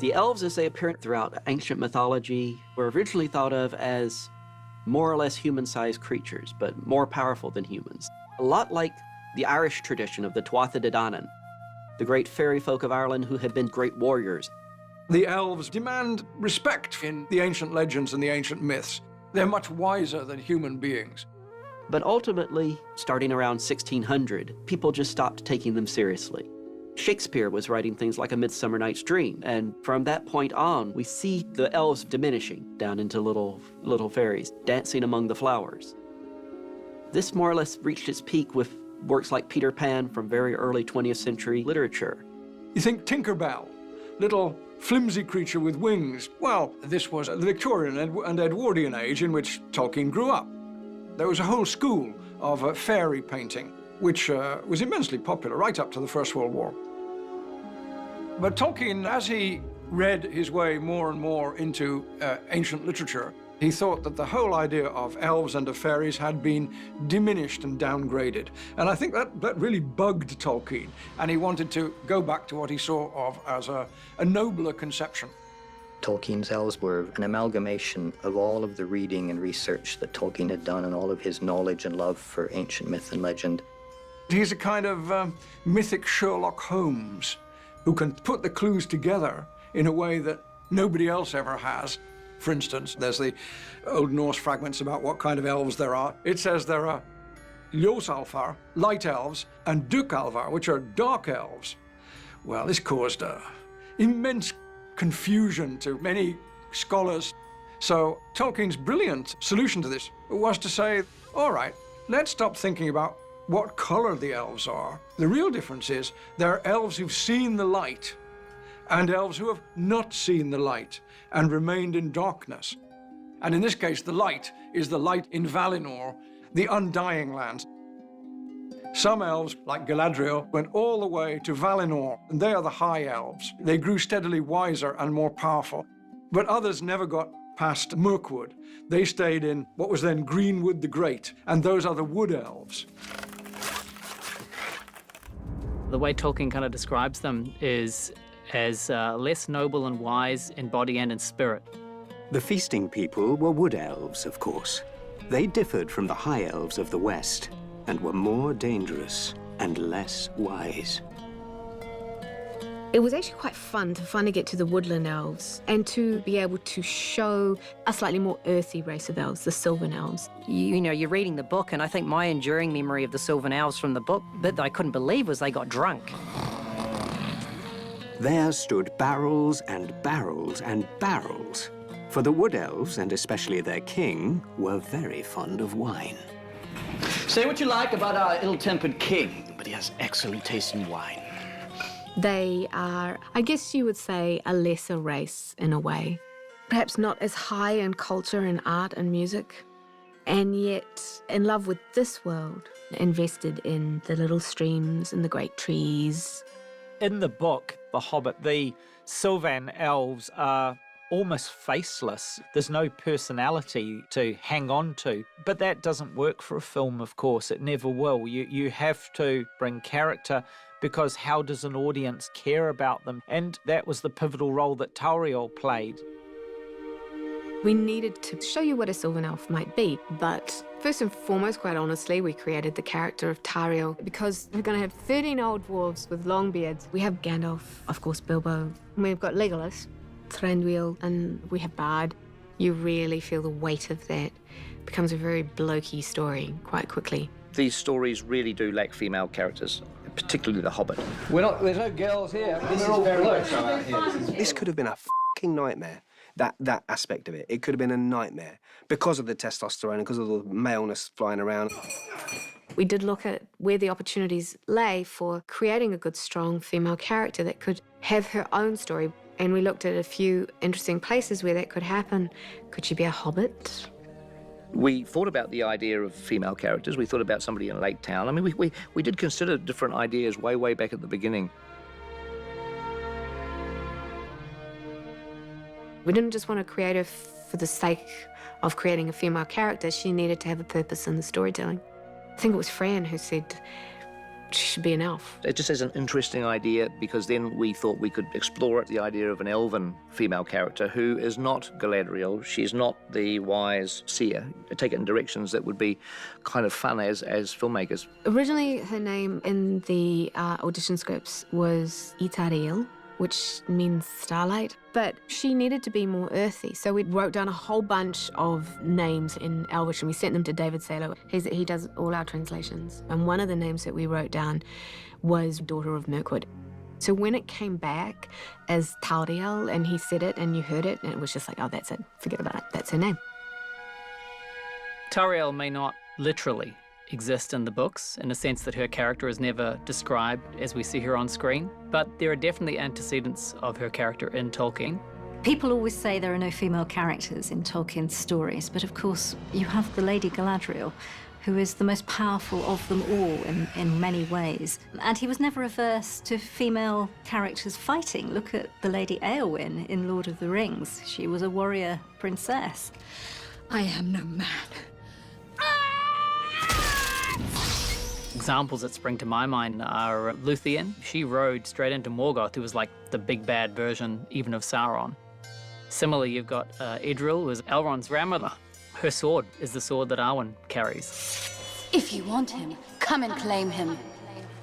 The elves, as they appear throughout ancient mythology, were originally thought of as more or less human-sized creatures, but more powerful than humans. A lot like the Irish tradition of the Tuatha De Danann, the great fairy folk of Ireland who had been great warriors. The elves demand respect in the ancient legends and the ancient myths. They're much wiser than human beings. But ultimately, starting around 1600, people just stopped taking them seriously. Shakespeare was writing things like A Midsummer Night's Dream, and from that point on, we see the elves diminishing down into little fairies, dancing among the flowers. This more or less reached its peak with works like Peter Pan from very early 20th century literature. You think Tinker Bell, little flimsy creature with wings. Well, this was the Victorian and Edwardian age in which Tolkien grew up. There was a whole school of fairy painting, which was immensely popular right up to the First World War. But Tolkien, as he read his way more and more into ancient literature, he thought that the whole idea of elves and of fairies had been diminished and downgraded. And I think that really bugged Tolkien, and he wanted to go back to what he saw of as a nobler conception. Tolkien's elves were an amalgamation of all of the reading and research that Tolkien had done and all of his knowledge and love for ancient myth and legend. He's a kind of mythic Sherlock Holmes who can put the clues together in a way that nobody else ever has. For instance, there's the Old Norse fragments about what kind of elves there are. It says there are Ljósalfar, light elves, and Dökkalfar, which are dark elves. Well, this caused immense confusion to many scholars. So Tolkien's brilliant solution to this was to say, all right, let's stop thinking about what color the elves are. The real difference is there are elves who've seen the light and elves who have not seen the light and remained in darkness. And in this case, the light is the light in Valinor, the undying lands. Some elves, like Galadriel, went all the way to Valinor, and they are the high elves. They grew steadily wiser and more powerful. But others never got past Mirkwood. They stayed in what was then Greenwood the Great, and those are the wood elves. The way Tolkien kind of describes them is as less noble and wise in body and in spirit. The feasting people were wood elves, of course. They differed from the high elves of the West and were more dangerous and less wise. It was actually quite fun to finally get to the woodland elves and to be able to show a slightly more earthy race of elves, the Sylvan elves. You know, you're reading the book, and I think my enduring memory of the Sylvan elves from the book, bit that I couldn't believe was they got drunk. There stood barrels and barrels and barrels, for the wood elves, and especially their king, were very fond of wine. Say what you like about our ill-tempered king, but he has excellent taste in wine. They are, I guess you would say, a lesser race in a way. Perhaps not as high in culture and art and music, and yet in love with this world, invested in the little streams and the great trees. In the book, The Hobbit, the Sylvan elves are almost faceless. There's no personality to hang on to. But that doesn't work for a film, of course. It never will. You have to bring character, because how does an audience care about them? And that was the pivotal role that TAURIEL played. We needed to show you what a Sylvan elf might be, but first and foremost, quite honestly, we created the character of TAURIEL because we're going to have 13 old dwarves with long beards. We have Gandalf, of course, Bilbo. We've got Legolas, Thranduil, and we have Bard. You really feel the weight of that. It becomes a very blokey story quite quickly. These stories really do lack female characters, particularly The Hobbit. There's no girls here. This is very blokes out here. This could have been a fucking nightmare. That aspect of it. It could have been a nightmare because of the testosterone and because of the maleness flying around. We did look at where the opportunities lay for creating a good, strong female character that could have her own story. And we looked at a few interesting places where that could happen. Could she be a hobbit? We thought about the idea of female characters. We thought about somebody in Lake Town. I mean, we did consider different ideas way back at the beginning. We didn't just want to create her for the sake of creating a female character. She needed to have a purpose in the storytelling. I think it was Fran who said, she should be an elf. It just is an interesting idea because then we thought we could explore it, the idea of an elven female character who is not Galadriel. She's not the wise seer. Take it in directions that would be kind of fun as filmmakers. Originally, her name in the audition scripts was TAURIEL, which means starlight, but she needed to be more earthy. So we wrote down a whole bunch of names in Elvish and we sent them to David Salo. He does all our translations. And one of the names that we wrote down was Daughter of Mirkwood. So when it came back as Tauriel and he said it and you heard it, and it was just like, oh, that's it, forget about it, that's her name. Tauriel may not literally exist in the books, in the sense that her character is never described as we see her on screen, but there are definitely antecedents of her character in Tolkien. People always say there are no female characters in Tolkien's stories, but of course you have the Lady Galadriel, who is the most powerful of them all in many ways. And he was never averse to female characters fighting. Look at the Lady Eowyn in Lord of the Rings. She was a warrior princess. I am no man. Examples that spring to my mind are Luthien. She rode straight into Morgoth, who was like the big bad version even of Sauron. Similarly, you've got Edril, who is Elrond's grandmother. Her sword is the sword that Arwen carries. If you want him, come and claim him.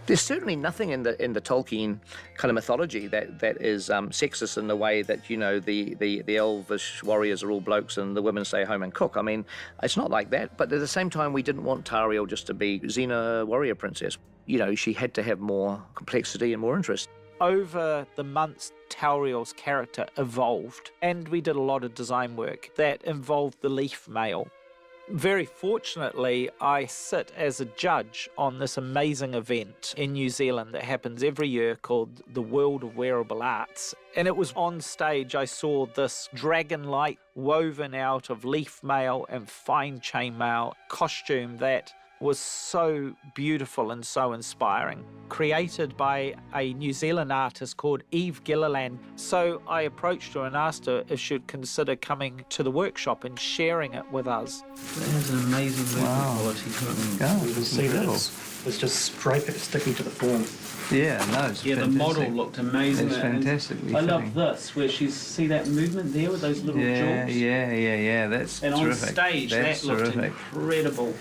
There's certainly nothing in the Tolkien kind of mythology that is sexist in the way that, you know, the elvish warriors are all blokes and the women stay home and cook. I mean, it's not like that. But at the same time, we didn't want Tauriel just to be Xena warrior princess. You know, she had to have more complexity and more interest. Over the months, Tauriel's character evolved, and we did a lot of design work that involved the leaf mail. Very fortunately, I sit as a judge on this amazing event in New Zealand that happens every year called the World of Wearable Arts. And it was on stage I saw this dragon light woven out of leaf mail and fine chainmail costume that was so beautiful and so inspiring, created by a New Zealand artist called Eve Gilliland. So I approached her and asked her if she'd consider coming to the workshop and sharing it with us. It has an amazing movement quality to it. You can see that it's just straight, sticking to the form. Yeah, no, it's fantastic. The model looked amazing. It's fantastically I love this, where see that movement there with those little jewels? Yeah, that's terrific. And on stage, that looked incredible.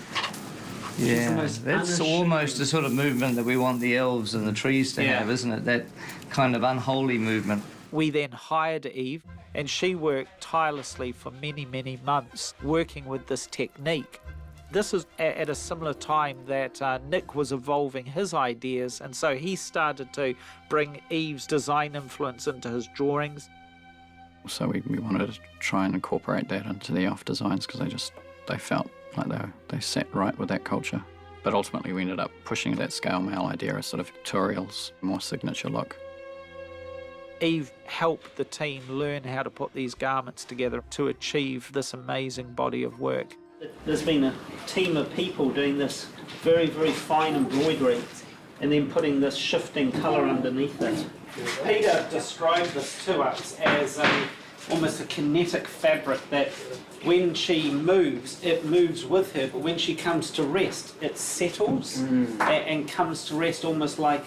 Yeah, that's almost the sort of movement that we want the elves and the trees to have, isn't it? That kind of unholy movement. We then hired Eve, and she worked tirelessly for many, many months working with this technique. This is at a similar time that Nick was evolving his ideas, and so he started to bring Eve's design influence into his drawings. So we wanted to try and incorporate that into the elf designs because they felt like they sat right with that culture. But ultimately we ended up pushing that scale mail idea as sort of Tauriel's more signature look. Eve helped the team learn how to put these garments together to achieve this amazing body of work. There's been a team of people doing this very, very fine embroidery and then putting this shifting colour underneath it. Peter described this to us as almost a kinetic fabric that when she moves, it moves with her, but when she comes to rest, it settles and comes to rest almost like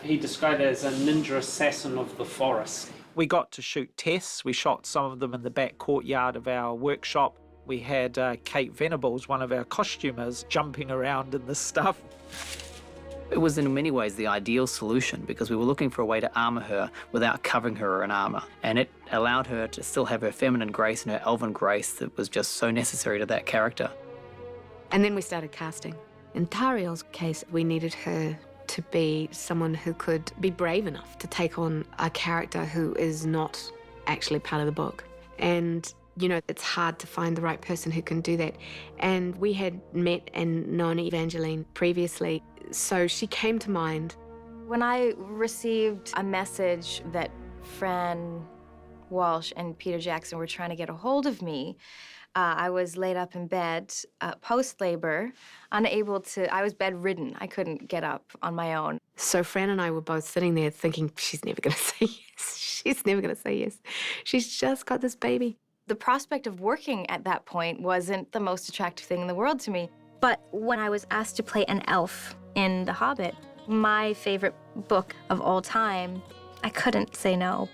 he described it as a ninja assassin of the forest. We got to shoot tests. We shot some of them in the back courtyard of our workshop. We had Kate Venables, one of our costumers, jumping around in this stuff. It was in many ways the ideal solution because we were looking for a way to armor her without covering her in armor. And it allowed her to still have her feminine grace and her elven grace that was just so necessary to that character. And then we started casting. In Tauriel's case, we needed her to be someone who could be brave enough to take on a character who is not actually part of the book. And you know, it's hard to find the right person who can do that. And we had met and known Evangeline previously, so she came to mind. When I received a message that Fran Walsh and Peter Jackson were trying to get a hold of me, I was laid up in bed post-labor, unable to, I was bedridden. I couldn't get up on my own. So Fran and I were both sitting there thinking, she's never gonna say yes. She's never gonna say yes. She's just got this baby. The prospect of working at that point wasn't the most attractive thing in the world to me. But when I was asked to play an elf in The Hobbit, my favorite book of all time, I couldn't say no.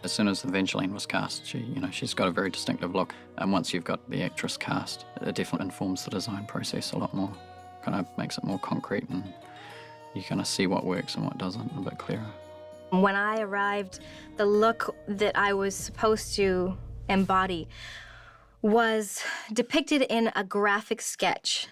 As soon as Evangeline was cast, she's got a very distinctive look. And once you've got the actress cast, it definitely informs the design process a lot more. Kind of makes it more concrete, and you kind of see what works and what doesn't a bit clearer. When I arrived, the look that I was supposed to embody was depicted in a graphic sketch.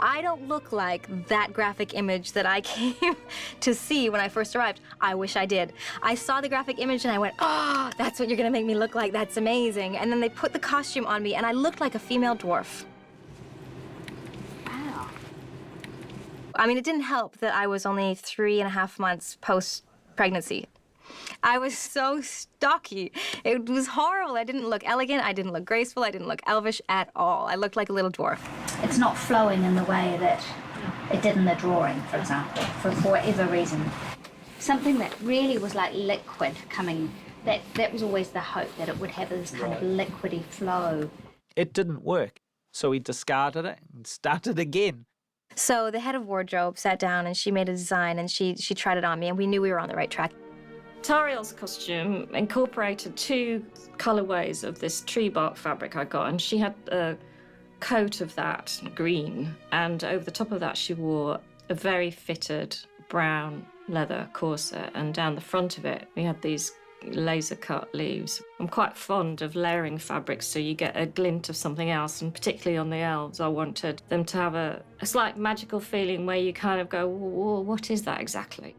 I don't look like that graphic image that I came to see when I first arrived. I wish I did. I saw the graphic image and I went, oh, that's what you're gonna make me look like, that's amazing. And then they put the costume on me and I looked like a female dwarf. Wow. I mean, it didn't help that I was only 3.5 months post-pregnancy. I was so stocky. It was horrible. I didn't look elegant, I didn't look graceful, I didn't look elvish at all. I looked like a little dwarf. It's not flowing in the way that it did in the drawing, for example, for whatever reason. Something that really was like liquid coming, that was always the hope, that it would have this kind of liquidy flow. It didn't work, so he discarded it and started again. So the head of wardrobe sat down and she made a design and she tried it on me and we knew we were on the right track. Tauriel's costume incorporated 2 colorways of this tree bark fabric I got, and she had a coat of that green, and over the top of that she wore a very fitted brown leather corset, and down the front of it we had these laser cut leaves. I'm quite fond of layering fabrics so you get a glint of something else, and particularly on the elves I wanted them to have a slight magical feeling where you kind of go, whoa, what is that exactly?